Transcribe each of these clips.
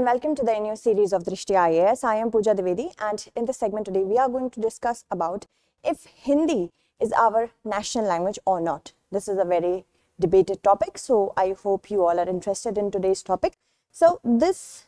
and welcome to the new series of Drishti IAS. I am Pooja Dwivedi, and in this segment today we are going to discuss about if Hindi is our national language or not. This is a very debated topic, so I hope you all are interested in today's topic. So this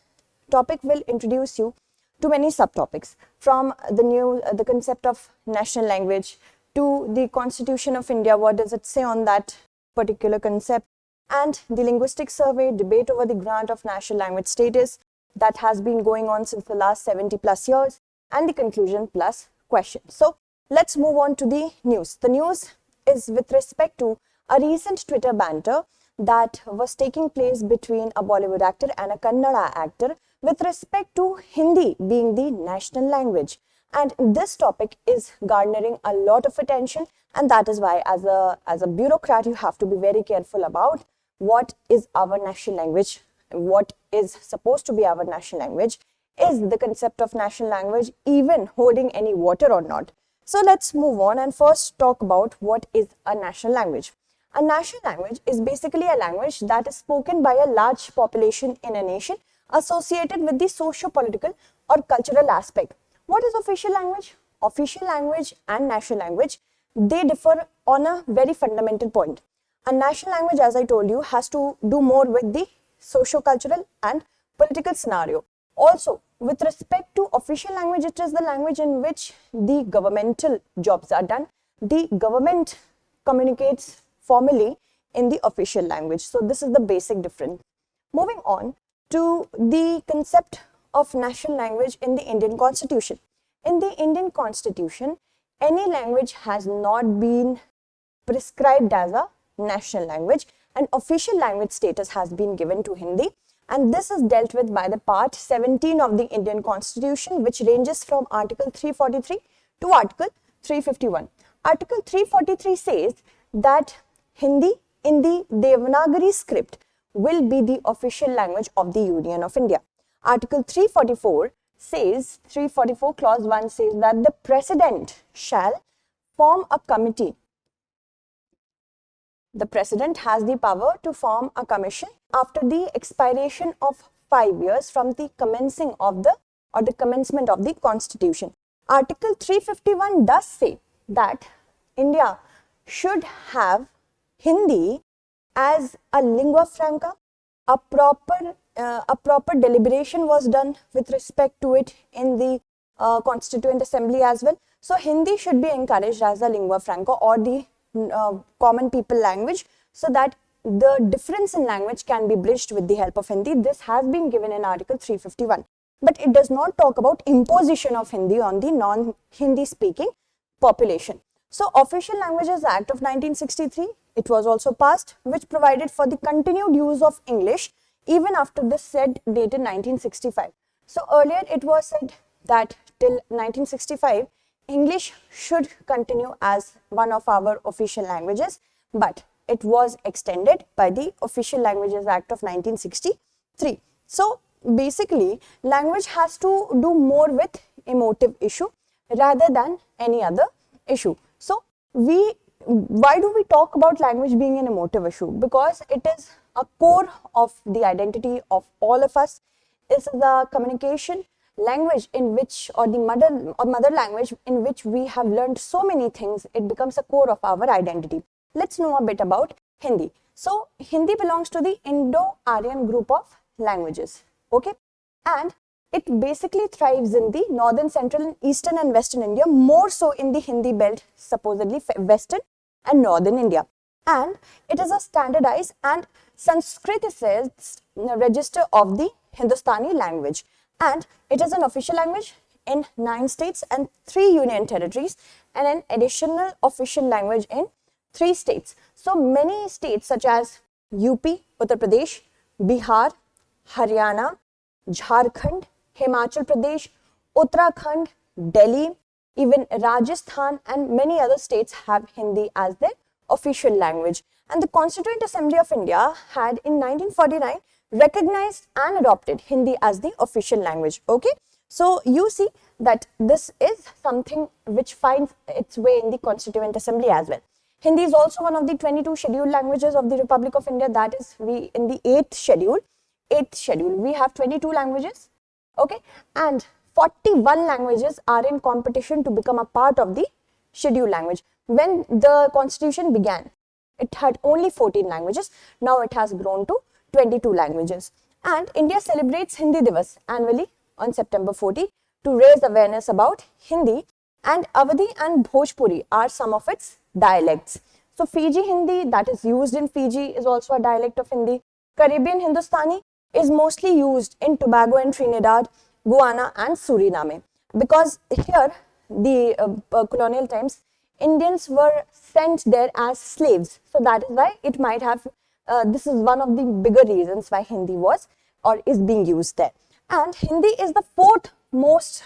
topic will introduce you to many subtopics, from the concept of national language to the Constitution of India, what does it say on that particular concept, and the Linguistic Survey, debate over the grant of national language status that has been going on since the last 70 plus years, and the conclusion plus question. So let's move on to the news. The news is with respect to a recent Twitter banter that was taking place between a Bollywood actor and a Kannada actor with respect to Hindi being the national language. And this topic is garnering a lot of attention, and that is why as a bureaucrat you have to be very careful about what is our national language, what is supposed to be our national language. Is the concept of national language even holding any water or not? So let's move on and first talk about what is a national language. A national language is basically a language that is spoken by a large population in a nation associated with the socio-political or cultural aspect. What is official language? Official language and national language, they differ on a very fundamental point. A national language, as I told you, has to do more with the socio-cultural and political scenario. Also, with respect to official language, it is the language in which the governmental jobs are done. The government communicates formally in the official language. So this is the basic difference. Moving on to the concept of national language in the Indian Constitution. In the Indian Constitution, any language has not been prescribed as a national language, and official language status has been given to Hindi, and this is dealt with by the part 17 of the Indian Constitution, which ranges from Article 343 to Article 351. Article 343 says that Hindi in the Devanagari script will be the official language of the Union of India. Article 344 says, 344 clause 1 says that the President shall form a committee. The President has the power to form a commission after the expiration of 5 years from the commencement of the Constitution. Article 351 does say that India should have Hindi as a lingua franca. A proper deliberation was done with respect to it in the Constituent Assembly as well. So Hindi should be encouraged as a lingua franca or the common people language, so that the difference in language can be bridged with the help of Hindi. This has been given in Article 351, but it does not talk about imposition of Hindi on the non-Hindi speaking population. So Official Languages Act of 1963, it was also passed, which provided for the continued use of English even after the said date in 1965. So earlier it was said that till 1965 English should continue as one of our official languages, but it was extended by the Official Languages Act of 1963. So basically, language has to do more with emotive issue rather than any other issue. So why do we talk about language being an emotive issue? Because it is a core of the identity of all of us. This is a communication language in which, or the mother language in which we have learned so many things. It becomes a core of our identity. Let's know a bit about Hindi. So Hindi belongs to the Indo-Aryan group of languages, okay, and it basically thrives in the northern, central, eastern and western India, more so in the Hindi belt, supposedly western and northern India, and it is a standardized and Sanskriticized register of the Hindustani language, and it is an official language in 9 states and 3 union territories, and an additional official language in 3 states. So many states such as UP, Uttar Pradesh, Bihar, Haryana, Jharkhand, Himachal Pradesh, Uttarakhand, Delhi, even Rajasthan and many other states have Hindi as their official language. And the Constituent Assembly of India had in 1949 recognized and adopted Hindi as the official language. Okay, so you see that this is something which finds its way in the Constituent Assembly as well. Hindi is also one of the 22 scheduled languages of the Republic of India. That is, we in the 8th schedule. 8th schedule. We have 22 languages, okay, and 41 languages are in competition to become a part of the scheduled language. When the constitution began, it had only 14 languages. Now it has grown to 22 languages. And India celebrates Hindi Divas annually on September 14 to raise awareness about Hindi, and Awadhi and Bhojpuri are some of its dialects. So Fiji Hindi that is used in Fiji is also a dialect of Hindi. Caribbean Hindustani is mostly used in Tobago and Trinidad, Guyana and Suriname, because here the colonial times Indians were sent there as slaves. So that is why it might have, this is one of the bigger reasons why Hindi was or is being used there. And Hindi is the fourth most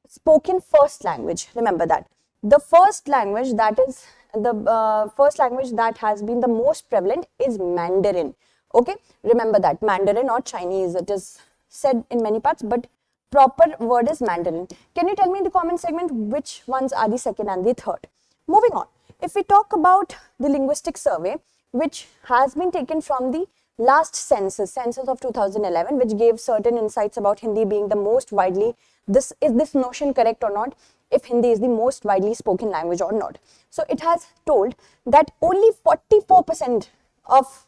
spoken first language. Remember that. The first language that is the first language that has been the most prevalent is Mandarin. Okay, remember that. Mandarin or Chinese, it is said in many parts, but proper word is Mandarin. Can you tell me in the comment segment which ones are the second and the third? Moving on, if we talk about the Linguistic Survey, which has been taken from the last census of 2011, which gave certain insights about Hindi being the most widely, is this notion correct or not, if Hindi is the most widely spoken language or not. So it has told that only 44% of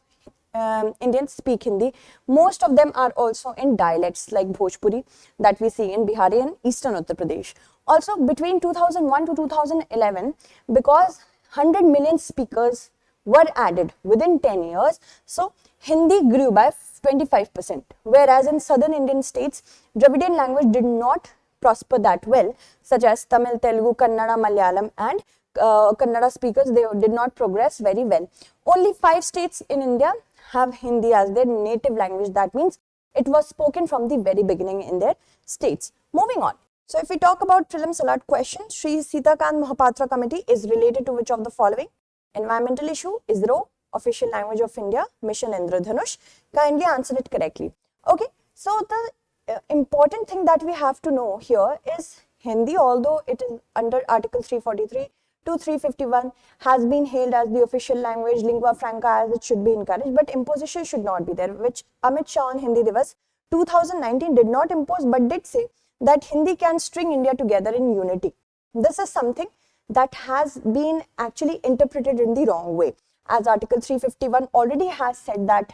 Indians speak Hindi. Most of them are also in dialects like Bhojpuri that we see in Bihari and Eastern Uttar Pradesh. Also between 2001 to 2011, because 100 million speakers were added within 10 years, so Hindi grew by 25%, whereas in southern Indian states, Dravidian language did not prosper that well, such as Tamil, Telugu, Kannada, Malayalam and Kannada speakers, they did not progress very well. Only 5 states in India have Hindi as their native language. That means it was spoken from the very beginning in their states. Moving on. So if we talk about prelims alert question, Sri Sitakant Mohapatra Committee is related to which of the following? Environmental issue, ISRO, official language of India, Mission Indradhanush. Kindly answer it correctly. Okay, so the important thing that we have to know here is Hindi, although it is under Article 343 to 351, has been hailed as the official language, lingua franca, as it should be encouraged, but imposition should not be there, which Amit Shah on Hindi Divas 2019 did not impose, but did say that Hindi can string India together in unity. This is something that has been actually interpreted in the wrong way, as Article 351 already has said that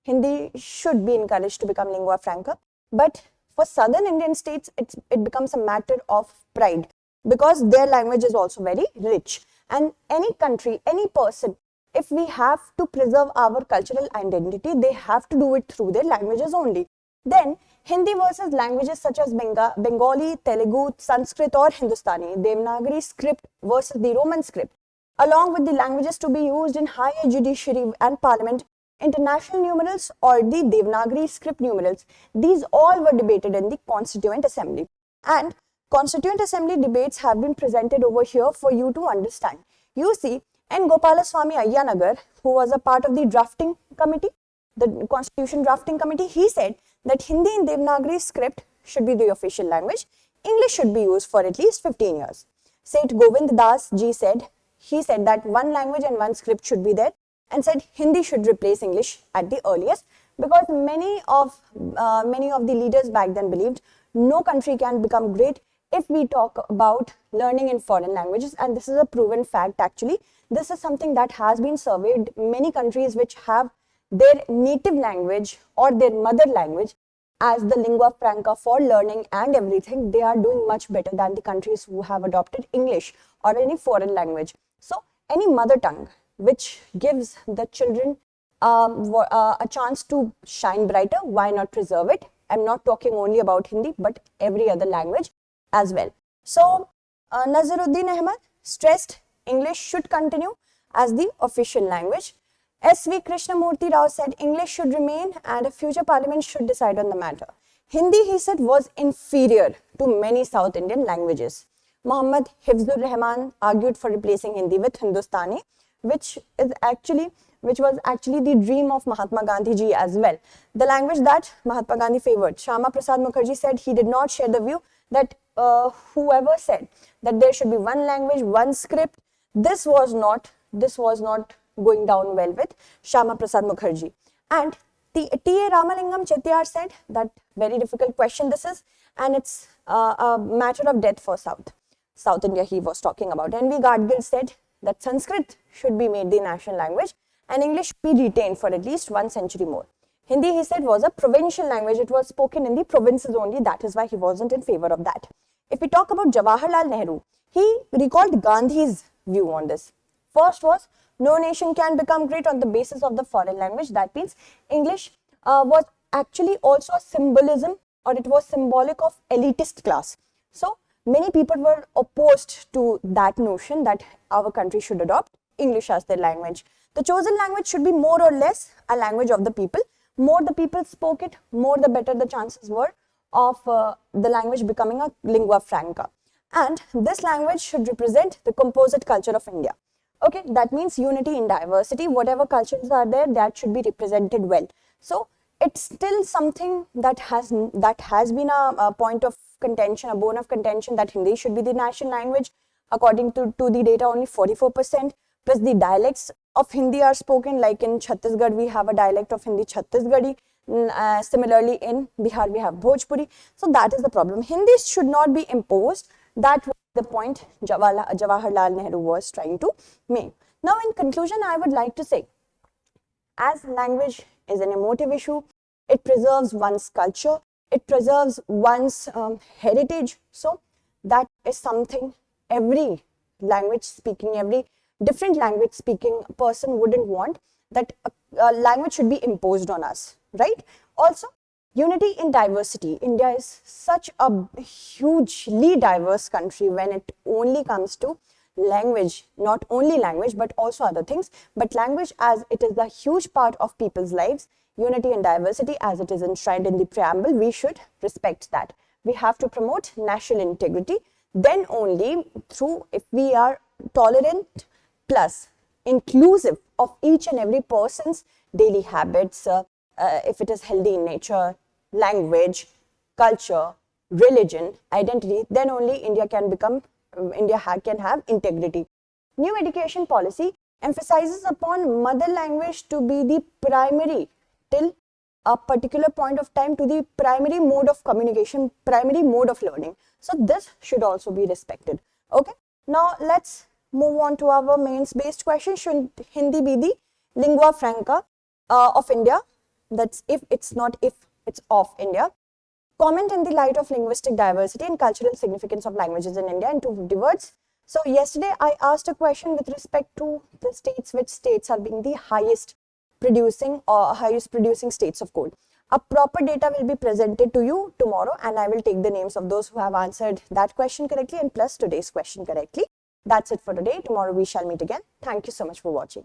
Hindi should be encouraged to become lingua franca, but for southern Indian states, it becomes a matter of pride, because their language is also very rich. And any country, any person, if we have to preserve our cultural identity, they have to do it through their languages only. Then Hindi versus languages such as Bengali, Telugu, Sanskrit or Hindustani, Devanagari script versus the Roman script, along with the languages to be used in higher judiciary and parliament, international numerals or the Devanagari script numerals, these all were debated in the Constituent Assembly. And Constituent Assembly debates have been presented over here for you to understand. You see, N. Gopalaswamy Ayyanagar, who was a part of the drafting committee, the Constitution drafting committee, he said that Hindi in Devanagari script should be the official language. English should be used for at least 15 years. Saint Govind Das ji said, he said that one language and one script should be there, and said Hindi should replace English at the earliest, because many of the leaders back then believed no country can become great if we talk about learning in foreign languages, and this is a proven fact actually. This is something that has been surveyed. Many countries which have their native language or their mother language as the lingua franca for learning and everything, they are doing much better than the countries who have adopted English or any foreign language. So any mother tongue which gives the children a chance to shine brighter, why not preserve it? I'm not talking only about Hindi, but every other language as well. So Nazaruddin Ahmed stressed English should continue as the official language. S.V. Krishnamurti Rao said English should remain and a future parliament should decide on the matter. Hindi, he said, was inferior to many South Indian languages. Muhammad Hifzur Rahman argued for replacing Hindi with Hindustani, which was actually the dream of Mahatma Gandhi ji as well. The language that Mahatma Gandhi favored. Shyama Prasad Mukherjee said he did not share the view that whoever said that there should be one language, one script, this was not going down well with Shyama Prasad Mukherjee. And T.A. Ramalingam Chettiar said that very difficult question this is, and it's a matter of death for South India he was talking about. N.V. Gadgil said that Sanskrit should be made the national language and English should be retained for at least 1 century more. Hindi, he said, was a provincial language. It was spoken in the provinces only. That is why he wasn't in favor of that. If we talk about Jawaharlal Nehru, he recalled Gandhi's view on this. First was, no nation can become great on the basis of the foreign language. That means English was actually also a symbolism, or it was symbolic of elitist class. So many people were opposed to that notion that our country should adopt English as their language. The chosen language should be more or less a language of the people. More the people spoke it, more the better the chances were of the language becoming a lingua franca. And this language should represent the composite culture of India. Okay, that means unity in diversity. Whatever cultures are there, that should be represented well. So it's still something that has been a point of contention, a bone of contention, that Hindi should be the national language. According to the data, only 44%. Plus the dialects of Hindi are spoken, like in Chhattisgarh we have a dialect of Hindi, Chhattisgarhi. Similarly in Bihar we have Bhojpuri. So that is the problem. Hindi should not be imposed. That was the point Jawaharlal Nehru was trying to make. Now in conclusion, I would like to say, as language is an emotive issue, it preserves one's culture, it preserves one's heritage. So that is something every different language speaking person wouldn't want, that a language should be imposed on us, right? Also, unity in diversity. India is such a hugely diverse country when it only comes to language, not only language but also other things, but language, as it is a huge part of people's lives. Unity and diversity, as it is enshrined in the preamble, we should respect that. We have to promote national integrity. Then only if we are tolerant plus inclusive of each and every person's daily habits, if it is healthy in nature, language, culture, religion, identity, then only India can have integrity. New education policy emphasizes upon mother language to be the primary, till a particular point of time, to the primary mode of communication, primary mode of learning. So this should also be respected. Okay, now let's move on to our mains based question. Should Hindi be the lingua franca of India? That's if it's of India. Comment in the light of linguistic diversity and cultural significance of languages in India in 250 words. So yesterday I asked a question with respect to the states, which states are being the highest producing states of coal. A proper data will be presented to you tomorrow, and I will take the names of those who have answered that question correctly and plus today's question correctly. That's it for today. Tomorrow we shall meet again. Thank you so much for watching.